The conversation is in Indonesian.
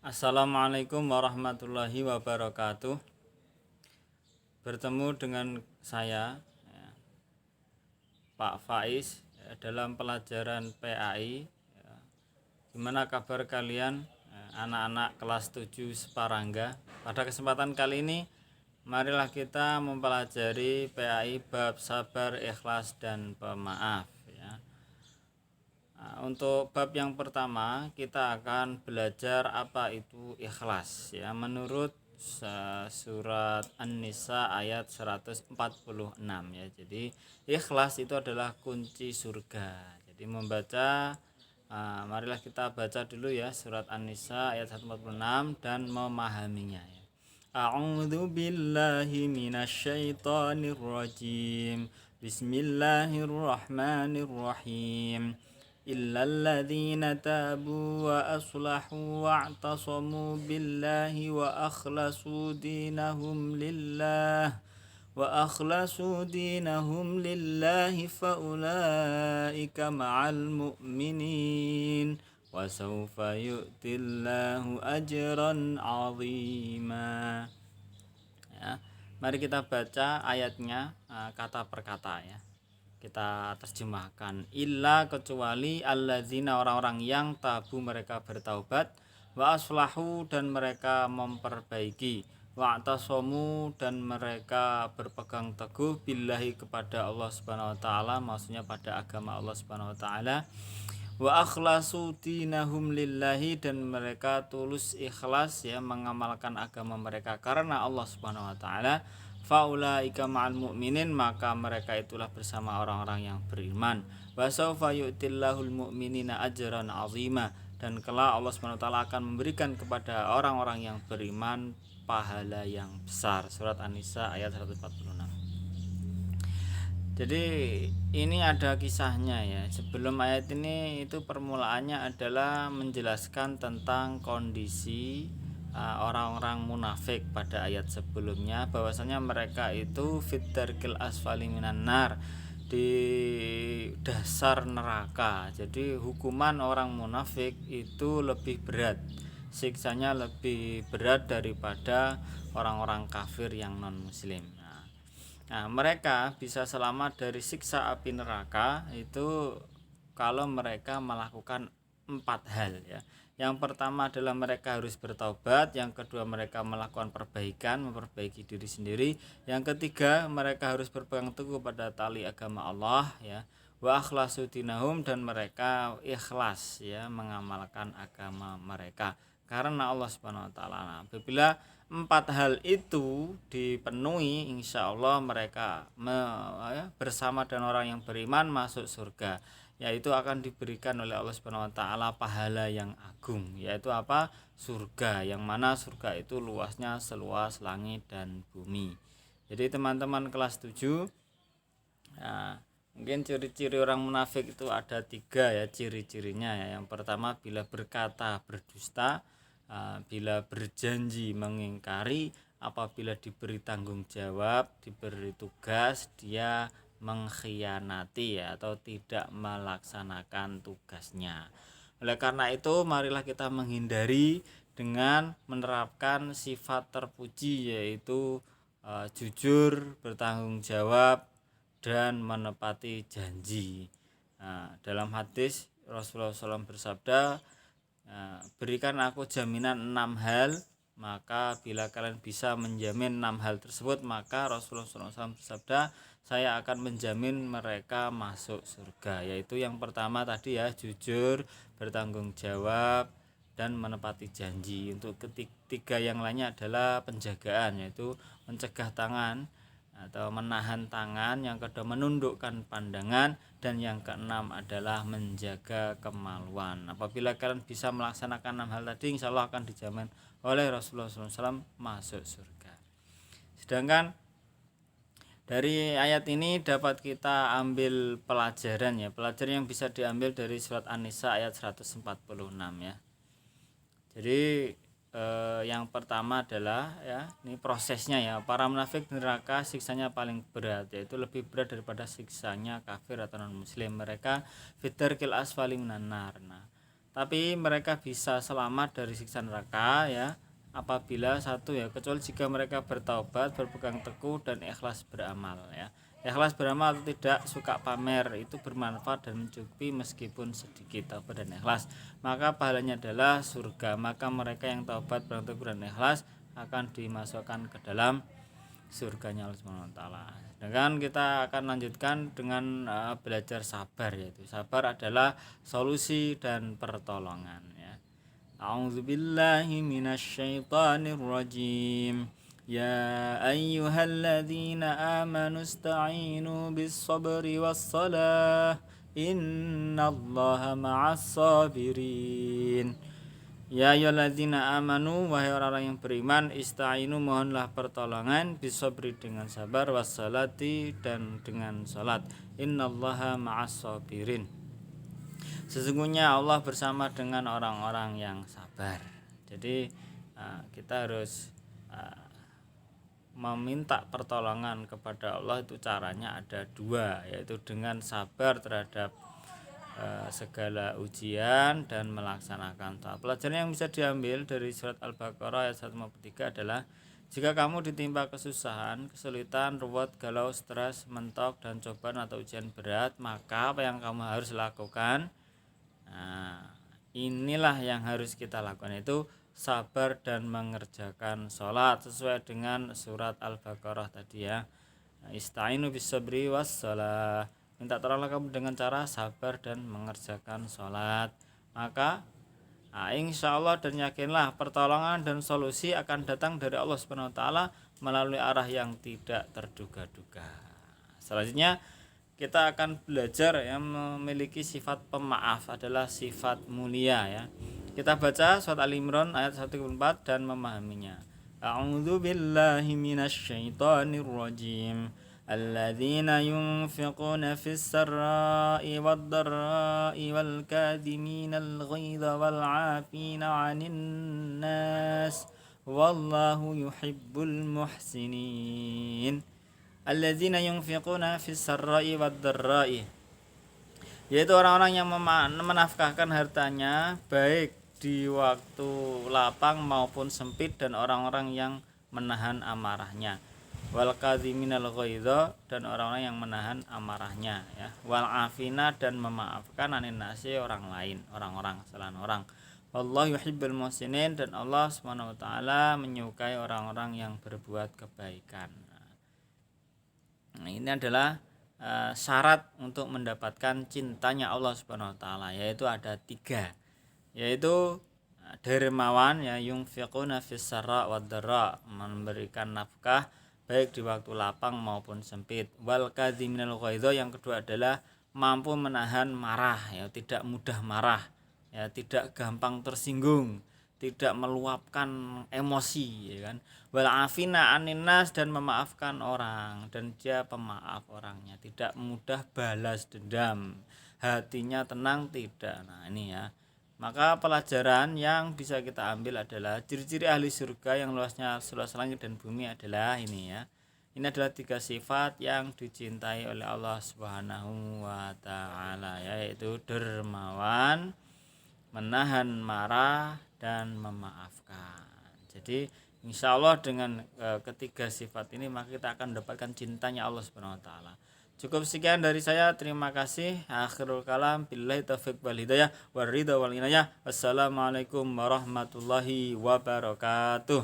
Assalamualaikum warahmatullahi wabarakatuh. Bertemu dengan saya, Pak Faiz, dalam pelajaran PAI. Gimana kabar kalian, anak-anak kelas 7 Separangga? Pada kesempatan kali ini, marilah kita mempelajari PAI bab sabar, ikhlas, dan pemaaf. Untuk bab yang pertama kita akan belajar apa itu ikhlas ya. Menurut surat An-Nisa ayat 146 ya. Jadi ikhlas itu adalah kunci surga. Jadi membaca marilah kita baca dulu ya surat An-Nisa ayat 146 dan memahaminya ya. A'udzu billahi minasyaitonir rajim. Bismillahirrahmanirrahim. إلا الذين تابوا وأصلحوا واعتصموا بالله وأخلصوا دينهم لله فأولئك مع المؤمنين وسوف يؤتي الله أجرا عظيما. Ya, mari kita baca ayatnya kata per kata ya. Kita terjemahkan, illa kecuali alladzina orang-orang yang tabu mereka bertaubat, wa aslahu dan mereka memperbaiki, wa atasomu dan mereka berpegang teguh billahi kepada Allah Subhanahu wa taala, maksudnya pada agama Allah Subhanahu wa taala, wa akhlasu dinahum lillahi dan mereka tulus ikhlas ya mengamalkan agama mereka karena Allah Subhanahu wa taala. Faulaika ma'al mu'minin, maka mereka itulah bersama orang-orang yang beriman. Wa sawfa yu'tillahul mu'minina ajran 'azima, dan kelak Allah Subhanahu wa taala akan memberikan kepada orang-orang yang beriman pahala yang besar. Surat An-Nisa ayat 146. Jadi ini ada kisahnya ya. Sebelum ayat ini itu permulaannya adalah menjelaskan tentang kondisi orang-orang munafik pada ayat sebelumnya, bahwasanya mereka itu fitdarkil asfali minan nar, di dasar neraka. Jadi hukuman orang munafik itu lebih berat, siksanya lebih berat daripada orang-orang kafir yang non muslim. Nah, mereka bisa selamat dari siksa api neraka itu kalau mereka melakukan 4 hal ya. Yang pertama adalah mereka harus bertaubat, yang kedua mereka melakukan perbaikan, memperbaiki diri sendiri, yang ketiga mereka harus berpegang teguh pada tali agama Allah ya. Wa akhlasu dinahum dan mereka ikhlas ya mengamalkan agama mereka karena Allah Subhanahu wa taala. Apabila 4 hal itu dipenuhi, insya Allah mereka bersama dengan orang yang beriman masuk surga, yaitu akan diberikan oleh Allah Subhanahu wa taala pahala yang agung, yaitu apa? Surga, yang mana surga itu luasnya seluas langit dan bumi. Jadi teman-teman kelas 7, mungkin ciri-ciri orang munafik itu ada 3 ya ciri-cirinya ya. Yang pertama, bila berkata berdusta, bila berjanji mengingkari, apabila diberi tanggung jawab, diberi tugas, dia mengkhianati ya, atau tidak melaksanakan tugasnya. Oleh karena itu marilah kita menghindari dengan menerapkan sifat terpuji, yaitu jujur, bertanggung jawab, dan menepati janji. Dalam hadis Rasulullah SAW bersabda, berikan aku jaminan 6 hal, maka bila kalian bisa menjamin 6 hal tersebut, maka Rasulullah SAW bersabda, saya akan menjamin mereka masuk surga. Yaitu yang pertama tadi ya, jujur, bertanggung jawab, dan menepati janji. Untuk ketiga yang lainnya adalah penjagaan, yaitu mencegah tangan atau menahan tangan, yang kedua menundukkan pandangan, dan yang keenam adalah menjaga kemaluan. Apabila kalian bisa melaksanakan 6 hal tadi, insya Allah akan dijamin oleh Rasulullah SAW masuk surga. Sedangkan dari ayat ini dapat kita ambil pelajaran ya, pelajaran yang bisa diambil dari surat An-Nisa ayat 146 ya. Jadi yang pertama adalah ya, ini prosesnya ya, para munafik neraka siksanya paling berat, yaitu lebih berat daripada siksanya kafir atau non muslim. Mereka fitarkil asfali minan nar. Nah, Tapi mereka bisa selamat dari siksa neraka ya apabila satu ya, kecuali jika mereka bertaubat, berpegang teguh dan ikhlas beramal ya. Ikhlas beramal atau tidak suka pamer itu bermanfaat dan mencukupi meskipun sedikit taubat dan ikhlas. Maka pahalanya adalah surga. Maka mereka yang taubat, berpegang teguh dan ikhlas akan dimasukkan ke dalam surganya Allah Subhanahu wa taala. Sedangkan kita akan lanjutkan dengan belajar sabar, yaitu sabar adalah solusi dan pertolongan ya. A'udzubillahi minasyaitonir rajim. Ya ayyuhalladzina amanu ista'inu bis-sabri was-salah. Innallaha ma'as sabirin. Ya ayyuhalladzina amanu, wahai orang-orang yang beriman, ista'inu, mohonlah pertolongan, bisabri dengan sabar, wassalati dan dengan salat. Innallaha ma'as sabirin. Sesungguhnya Allah bersama dengan orang-orang yang sabar. Jadi kita harus meminta pertolongan kepada Allah, itu caranya ada dua, yaitu dengan sabar terhadap segala ujian dan melaksanakan taat. Pelajaran yang bisa diambil dari surat Al-Baqarah ayat 153 adalah jika kamu ditimpa kesusahan, kesulitan, ruwet, galau, stres, mentok dan cobaan atau ujian berat, maka apa yang kamu harus lakukan? Nah, inilah yang harus kita lakukan, itu sabar dan mengerjakan sholat sesuai dengan surat Al-Baqarah tadi ya. Ista'inu bis-sabri was-shalah. Minta tolonglah kamu dengan cara sabar dan mengerjakan sholat. Maka insya Allah dan yakinlah pertolongan dan solusi akan datang dari Allah Subhanahu wa taala melalui arah yang tidak terduga-duga. Selanjutnya kita akan belajar yang memiliki sifat pemaaf adalah sifat mulia ya. Kita baca surat Al-Imran ayat 104 dan memahaminya. A'udzu billahi minasyaitonir rajim. الذين ينفقون في السراء والضراء والكاظمين الغيظ والعافين عن الناس والله يحب المحسنين. الذين ينفقون في السراء والضراء, yaitu orang-orang yang menafkahkan hartanya baik di waktu lapang maupun sempit, dan orang-orang yang menahan amarahnya. Wal kadhiminal ghaidha, dan orang-orang yang menahan amarahnya ya. Wal afina, dan memaafkan anin nasi, orang lain, orang-orang, kesalahan orang. Wallahu yuhibbul muhsinin, dan Allah Subhanahu wa taala menyukai orang-orang yang berbuat kebaikan. Nah, ini adalah syarat untuk mendapatkan cintanya Allah Subhanahu wa taala, yaitu ada 3, yaitu dermawan ya, yunfiquna fis sarra wad dharra, memberikan nafkah baik di waktu lapang maupun sempit. Wal kadhiminal ghaidha, yang kedua adalah mampu menahan marah ya, tidak mudah marah ya, tidak gampang tersinggung, tidak meluapkan emosi ya kan. Wal afina anin nas, dan memaafkan orang, dan dia pemaaf orangnya, tidak mudah balas dendam, hatinya tenang, tidak. Nah ini ya. Maka pelajaran yang bisa kita ambil adalah ciri-ciri ahli surga yang luasnya seluas langit dan bumi adalah ini ya. Ini adalah 3 sifat yang dicintai oleh Allah Subhanahu wa taala, yaitu dermawan, menahan marah, dan memaafkan. Jadi insya Allah dengan ketiga sifat ini maka kita akan mendapatkan cintanya Allah Subhanahu wa taala. Cukup sekian dari saya. Terima kasih. Akhirul kalam. Billahi taufiq wal hidayah. Waridha wal inayah. Wassalamualaikum warahmatullahi wabarakatuh.